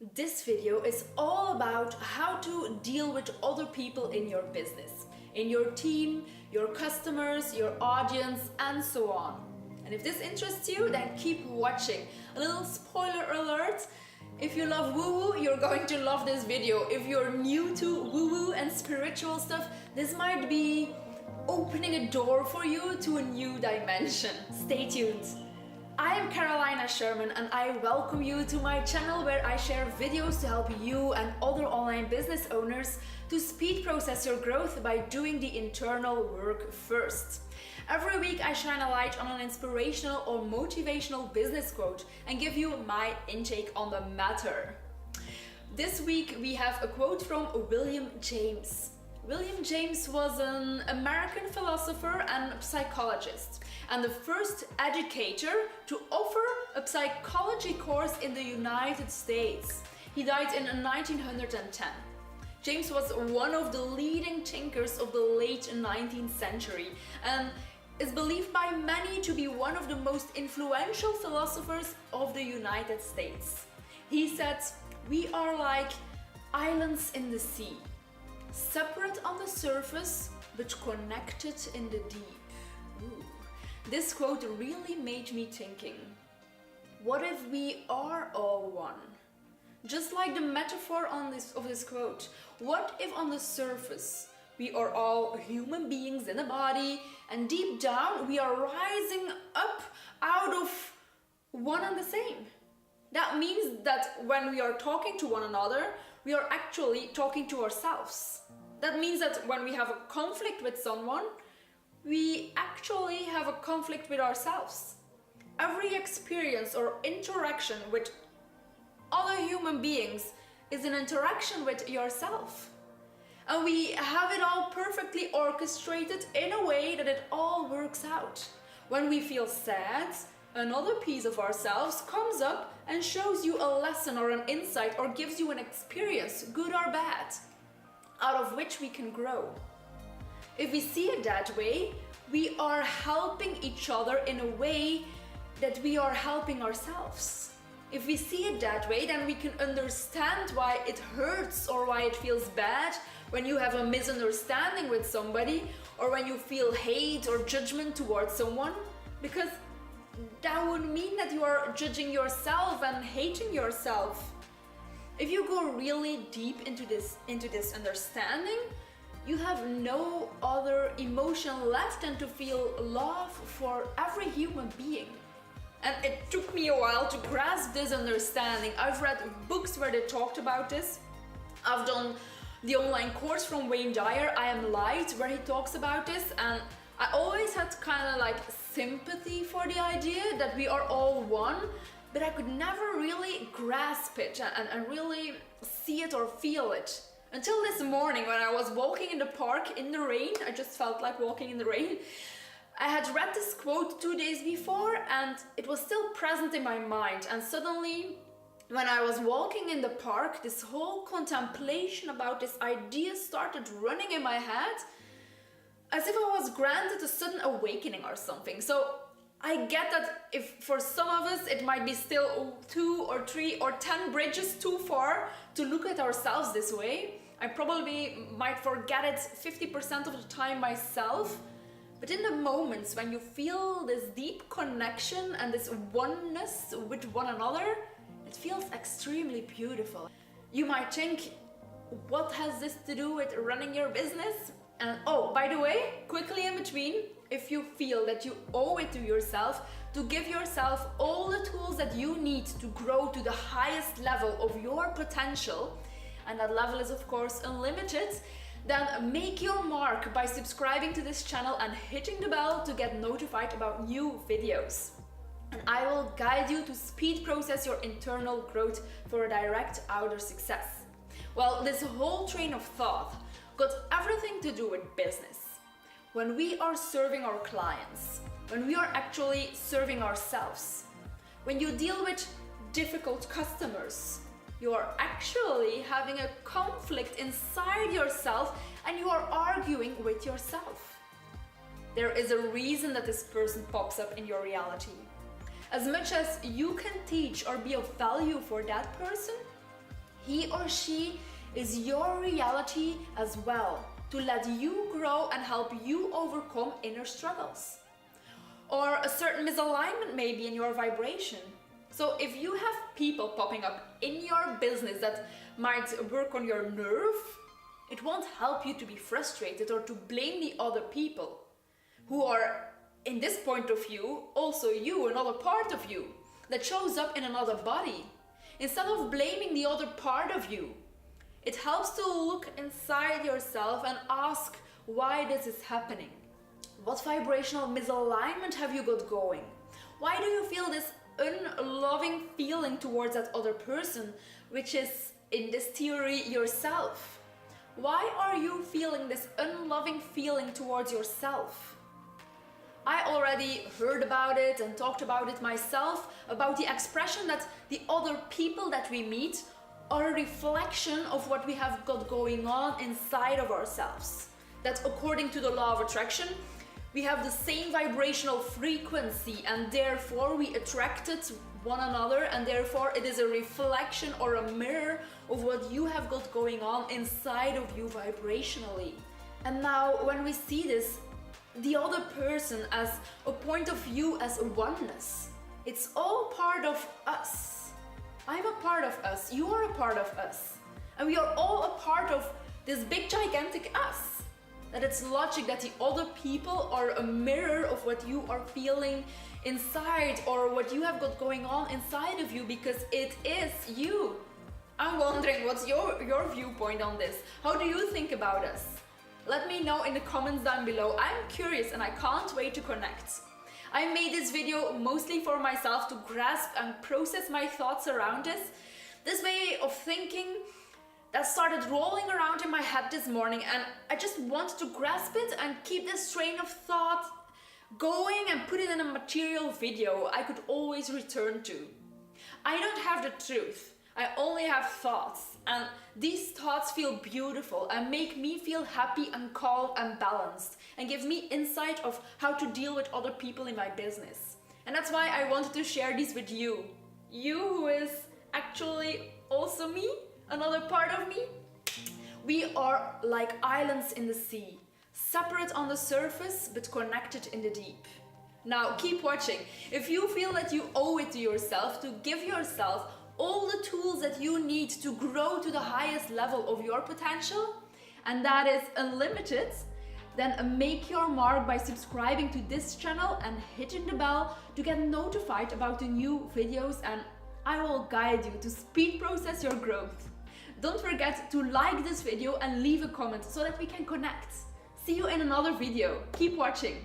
This video is all about how to deal with other people in your business, in your team, your customers, your audience, and so on. And if this interests you, then keep watching. A little spoiler alert, if you love woo-woo, you're going to love this video. If you're new to woo-woo and spiritual stuff, this might be opening a door for you to a new dimension. Stay tuned. I am Sherman and I welcome you to my channel where I share videos to help you and other online business owners to speed process your growth by doing the internal work first. Every week I shine a light on an inspirational or motivational business quote and give you my intake on the matter. This week we have a quote from William James. William James was an American philosopher and psychologist, and the first educator to offer a psychology course in the United States. He died in 1910. James was one of the leading thinkers of the late 19th century and is believed by many to be one of the most influential philosophers of the United States. He said, "We are like islands in the sea, separate on the surface but connected in the deep." Ooh. This quote really made me thinking, what if we are all one? Just like the metaphor of this quote, what if on the surface we are all human beings in a body and deep down we are rising up out of one and the same? That means that when we are talking to one another, we are actually talking to ourselves. That means that when we have a conflict with someone, we actually have a conflict with ourselves. Every experience or interaction with other human beings is an interaction with yourself. And we have it all perfectly orchestrated in a way that it all works out. When we feel sad, another piece of ourselves comes up and shows you a lesson or an insight or gives you an experience, good or bad, out of which we can grow. If we see it that way, we are helping each other in a way that we are helping ourselves. If we see it that way, then we can understand why it hurts or why it feels bad when you have a misunderstanding with somebody or when you feel hate or judgment towards someone, because that would mean that you are judging yourself and hating yourself. If you go really deep into this understanding, you have no other emotion left than to feel love for every human being. And it took me a while to grasp this understanding. I've read books where they talked about this. I've done the online course from Wayne Dyer, I Am Light, where he talks about this, and I always had kind of like sympathy for the idea that we are all one, but I could never really grasp it and really see it or feel it. Until this morning when I was walking in the park in the rain, I just felt like walking in the rain. I had read this quote 2 days before and it was still present in my mind, and suddenly when I was walking in the park, this whole contemplation about this idea started running in my head as if I was granted a sudden awakening or something. So I get that if for some of us it might be still 2 or 3 or 10 bridges too far to look at ourselves this way. I probably might forget it 50% of the time myself. But in the moments when you feel this deep connection and this oneness with one another, it feels extremely beautiful. You might think, what has this to do with running your business? And oh, by the way, quickly in between, if you feel that you owe it to yourself to give yourself all the tools that you need to grow to the highest level of your potential, and that level is of course unlimited, then make your mark by subscribing to this channel and hitting the bell to get notified about new videos. And I will guide you to speed process your internal growth for a direct outer success. Well, this whole train of thought got everything to do with business. When we are serving our clients, when we are actually serving ourselves, when you deal with difficult customers, you are actually having a conflict inside yourself and you are arguing with yourself. There is a reason that this person pops up in your reality. As much as you can teach or be of value for that person, He or she is your reality as well, to let you grow and help you overcome inner struggles. Or a certain misalignment maybe in your vibration. So if you have people popping up in your business that might work on your nerve, it won't help you to be frustrated or to blame the other people who are, in this point of view, also you, another part of you that shows up in another body. Instead of blaming the other part of you, it helps to look inside yourself and ask why this is happening. What vibrational misalignment have you got going? Why do you feel this unloving feeling towards that other person, which is, in this theory, yourself? Why are you feeling this unloving feeling towards yourself? I already heard about it and talked about it myself, about the expression that the other people that we meet are a reflection of what we have got going on inside of ourselves. That according to the law of attraction, we have the same vibrational frequency and therefore we attracted one another, and therefore it is a reflection or a mirror of what you have got going on inside of you vibrationally. And now when we see this, the other person as a point of view, as a oneness, it's all part of us. I'm a part of us, you are a part of us, and we are all a part of this big gigantic us. That it's logic that the other people are a mirror of what you are feeling inside or what you have got going on inside of you, because it is you. I'm wondering what's your viewpoint on this. How do you think about us? Let me know in the comments down below. I'm curious and I can't wait to connect. I made this video mostly for myself to grasp and process my thoughts around this way of thinking that started rolling around in my head this morning, and I just wanted to grasp it and keep this train of thought going and put it in a material video I could always return to. I don't have the truth, I only have thoughts, and these thoughts feel beautiful and make me feel happy and calm and balanced and give me insight of how to deal with other people in my business. And that's why I wanted to share these with you. You who is actually also me, another part of me. We are like islands in the sea, separate on the surface but connected in the deep. Now keep watching. If you feel that you owe it to yourself to give yourself all the tools that you need to grow to the highest level of your potential, and that is unlimited, then make your mark by subscribing to this channel and hitting the bell to get notified about the new videos, and I will guide you to speed process your growth. Don't forget to like this video and leave a comment so that we can connect. See you in another video. Keep watching.